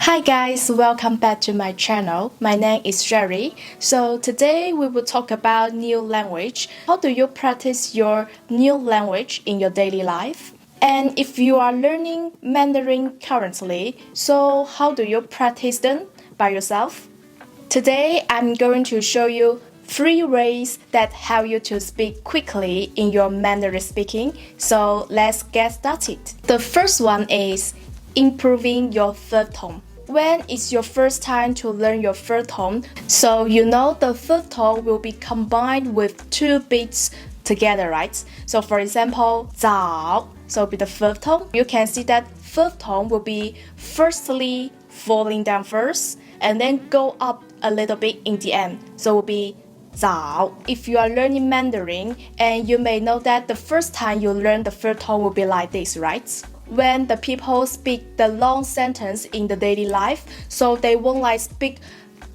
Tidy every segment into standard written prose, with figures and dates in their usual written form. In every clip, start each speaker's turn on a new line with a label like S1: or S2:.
S1: Hi guys, welcome back to my channel. My name is Sherry. So today we will talk about new language. How do you practice your new language in your daily life? And if you are learning Mandarin currently, so how do you practice them by yourself? Today I'm going to show you 3 ways that help you to speak quickly in your Mandarin speaking. So let's get started. The first one is improving your third tone. When it's your first time to learn your third tone, so you know the third tone will be combined with 2 beats together, right? So for example, 早, so be the third tone. You can see that third tone will be firstly falling down first and then go up a little bit in the end. So it will be 早. If you are learning Mandarin, and you may know that the first time you learn the third tone will be like this, right? When the people speak the long sentence in the daily life, so they won't speak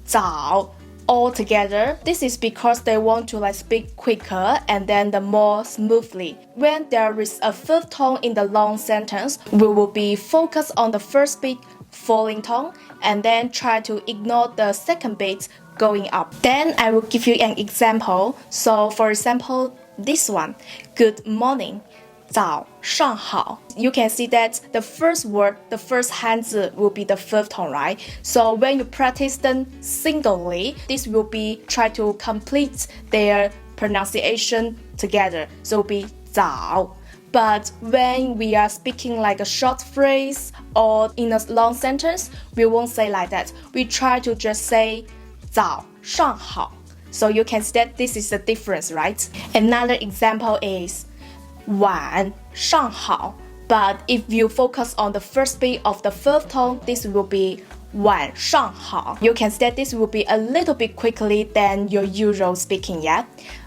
S1: 早 all together. This is because they want to speak quicker and then the more smoothly. When there is a third tone in the long sentence, we will be focused on the first beat falling tone and then try to ignore the second beat going up. Then I will give you an example. So for example, this one, good morning. 早上好. You can see that the first word, the first hanzi will be the third tone, right? So when you practice them singly, this will be try to complete their pronunciation together. So it will be 早. But when we are speaking like a short phrase or in a long sentence, we won't say like that. We try to just say 早上好. So you can see that this is the difference, right? Another example is 晚上好. But if you focus on the first beat of the third tone, this will be 晚上好. You can see that this will be a little bit quickly than your usual speaking, yeah?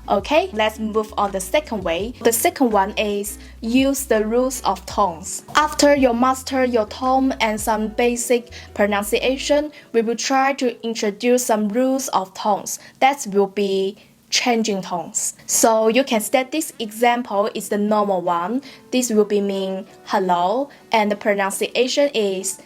S1: Okay, let's move on the second way. The second one is use the rules of tones. After you master your tone and some basic pronunciation, we will try to introduce some rules of tones. That will be changing tones. So you can see that this example is the normal one. This will be mean hello, and the pronunciation is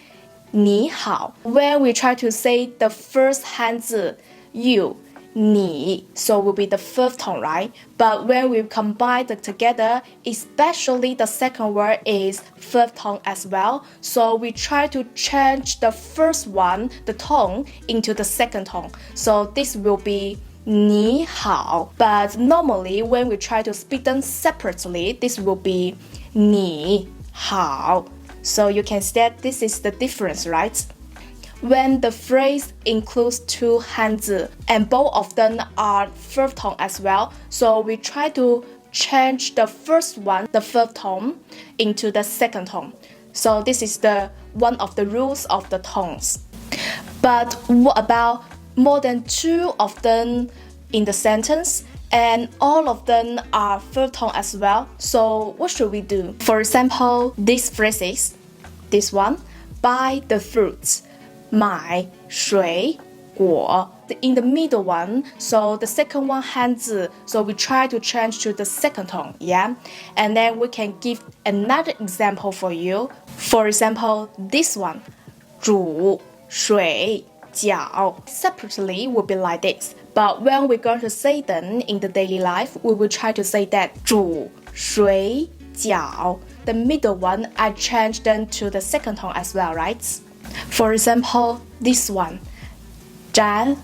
S1: 你好. When we try to say the first hanzi, you, 你, so will be the first tone, right? But when we combine them together, especially the second word is third tone as well. So we try to change the first one, the tone, into the second tone. So this will be 你好. But normally when we try to speak them separately, this will be 你好. So you can see that this is the difference, right? When the phrase includes 2 hanzi and both of them are third tone as well, so we try to change the first one, the third tone, into the second tone. So this is the one of the rules of the tones. But what about more than 2 of them in the sentence, and all of them are third tone as well? So what should we do? For example, these phrases, this one, buy the fruits, 买水果. In the middle one, so the second one hanzi, so we try to change to the second tone, yeah? And then we can give another example for you. For example, this one, 煮水饺. Separately will be like this. But when we're going to say them in the daily life, we will try to say that 煮水饺. The middle one, I changed them to the second tone as well, right? For example, this one, 展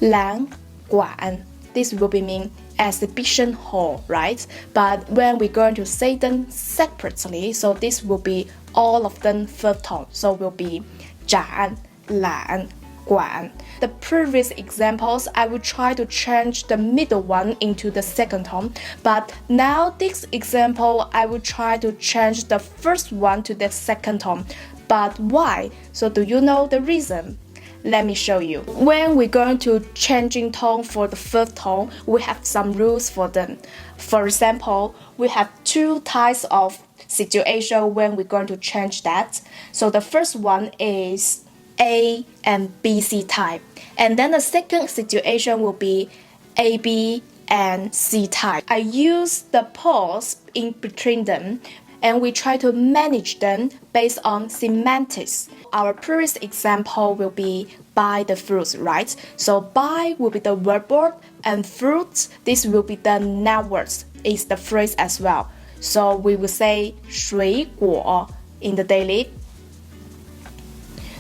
S1: 览馆. This will be mean exhibition hall, right? But when we're going to say them separately, so this will be all of them third tone. So will be 展览馆. The previous examples, I will try to change the middle one into the second tone. But now this example, I will try to change the first one to the second tone. But why? So do you know the reason? Let me show you. When we're going to changing tone for the third tone, we have some rules for them. For example, we have 2 types of situation when we're going to change that. So the first one is A and BC type. And then the second situation will be AB and C type. I use the pause in between them and we try to manage them based on semantics. Our previous example will be buy the fruits, right? So buy will be the verb word, and fruits, this will be the noun words, is the phrase as well. So we will say 水果 in the daily.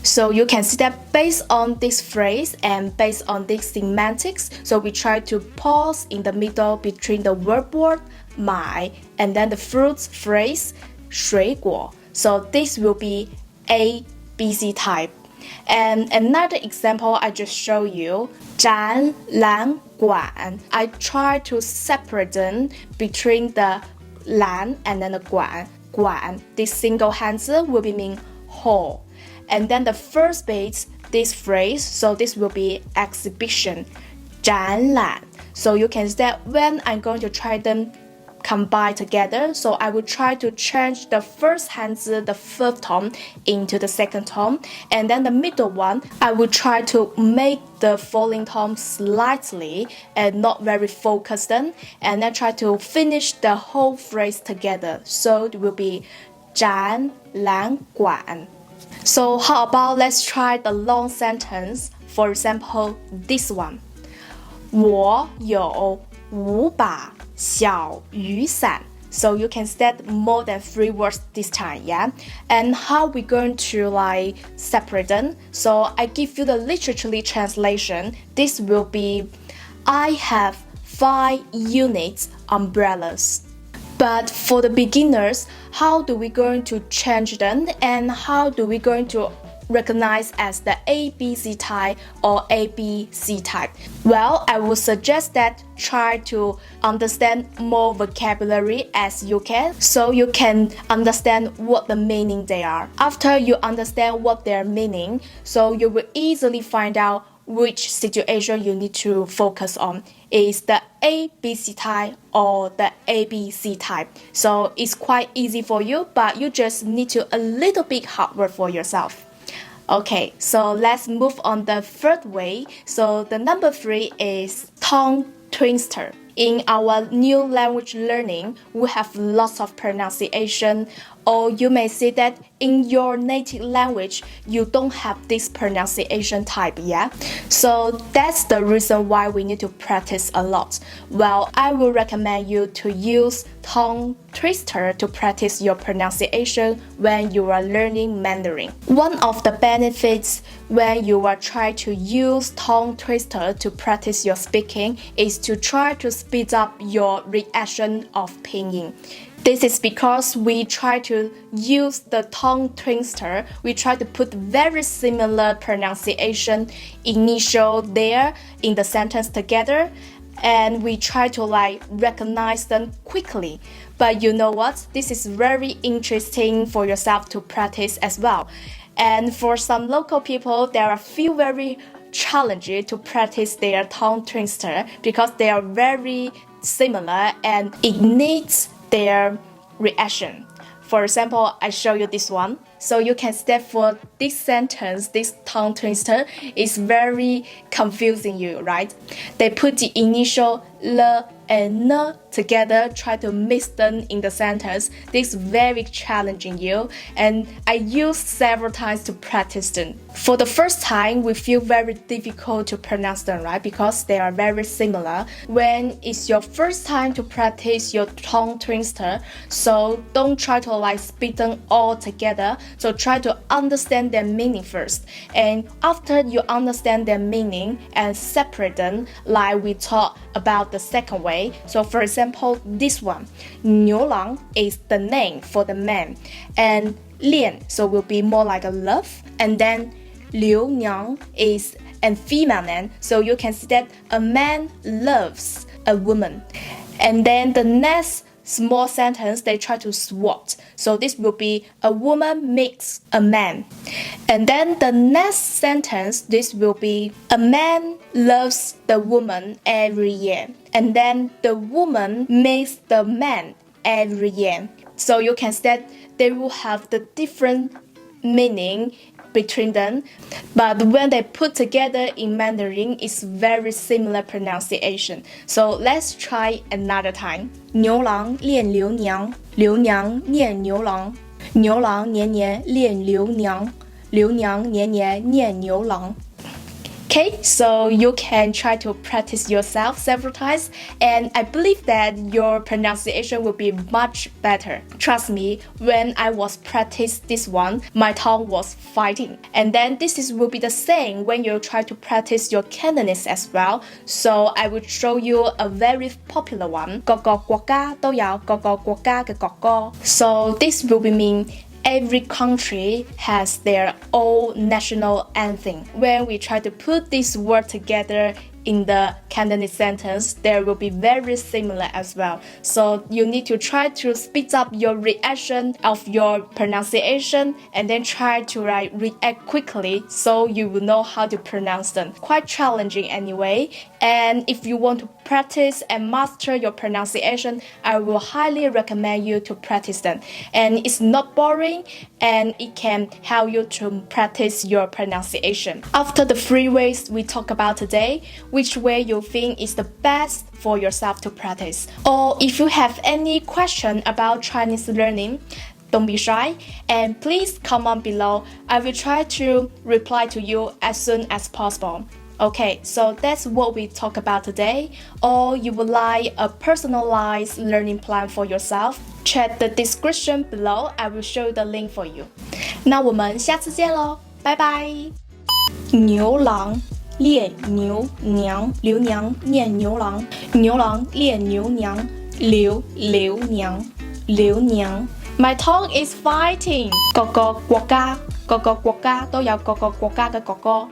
S1: So you can see that based on this phrase and based on this semantics, so we try to pause in the middle between the verb word 买 and then the fruits phrase 水果. So this will be A, B, C type. And another example I just show you, 展览馆. I try to separate them between the 览 and then the 馆. 馆, this single hanzi will be mean hall. And then the first bit, this phrase, so this will be exhibition, 展览. So you can see that when I'm going to try them combine together, so I will try to change the first hanzi, the first tone, into the second tone, and then the middle one, I will try to make the falling tone slightly and not very focused, and then try to finish the whole phrase together. So it will be 展览馆. So how about let's try the long sentence. For example, this one. 我有5把小雨伞. So you can set more than 3 words this time, yeah? And how we going to separate them? So I give you the literally translation. This will be, I have 5 units umbrellas. But for the beginners, how do we going to change them, and how do we going to recognize as the ABC type or ABC type? Well, I would suggest that try to understand more vocabulary as you can, so you can understand what the meaning they are. After you understand what their meaning, so you will easily find out which situation you need to focus on. Is the ABC type or the ABC type? So it's quite easy for you, but you just need to a little bit hard work for yourself. Okay, so let's move on the third way. So the number 3 is tongue twister. In our new language learning, we have lots of pronunciation, or you may say that in your native language, you don't have this pronunciation type, yeah? So that's the reason why we need to practice a lot. Well, I will recommend you to use tongue twister to practice your pronunciation when you are learning Mandarin. One of the benefits when you are trying to use tongue twister to practice your speaking is to try to speed up your reaction of pinyin. This is because we try to use the tongue twister. We try to put very similar pronunciation initial there in the sentence together, and we try to recognize them quickly. But you know what? This is very interesting for yourself to practice as well. And for some local people, there are few very challenging to practice their tongue twister because they are very similar and it needs their reaction. For example, I show you this one. So you can see that for this sentence, this tongue twister is very confusing you, right? They put the initial le and n together, try to mix them in the sentence. This is very challenging you, and I used several times to practice them. For the first time, we feel very difficult to pronounce them, right? Because they are very similar. When it's your first time to practice your tongue twister, so don't try to spit them all together. So try to understand their meaning first. And after you understand their meaning and separate them, like we talked about the second way. So for example, this one, 牛郎 is the name for the man, and 恋 so will be more like a love, and then 刘娘 is a female name, so you can see that a man loves a woman. And then the next small sentence, they try to swap. So this will be a woman makes a man. And then the next sentence, this will be a man loves the woman every year. And then the woman makes the man every year. So you can see that they will have the different meaning between them, but when they put together in Mandarin, it's very similar pronunciation. So let's try another time. 牛郎恋刘娘，刘娘念牛郎，牛郎年年恋刘娘，刘娘年年念牛郎。Okay, so you can try to practice yourself several times, and I believe that your pronunciation will be much better. Trust me, when I was practice this one, my tongue was fighting. And then will be the same when you try to practice your Cantonese as well. So I will show you a very popular one. 各個國家都有各個國家嘅國歌. So this will be mean every country has their own national anthem. When we try to put this word together in the Cantonese sentence, there will be very similar as well. So you need to try to speed up your reaction of your pronunciation and then try to react quickly so you will know how to pronounce them. Quite challenging anyway. And if you want to practice and master your pronunciation, I will highly recommend you to practice them. And it's not boring and it can help you to practice your pronunciation. After the 3 ways we talked about today, which way you think is the best for yourself to practice? Or if you have any question about Chinese learning, don't be shy and please comment below. I will try to reply to you as soon as possible. Okay, so that's what we talk about today. Or you would like a personalized learning plan for yourself? Check the description below. I will show you the link for you. 那我们下次见咯，拜拜。牛郎恋牛娘，刘娘念牛郎，牛郎恋牛娘，刘娘，刘娘。My tongue is fighting. 各個國家都有各個國家嘅國歌。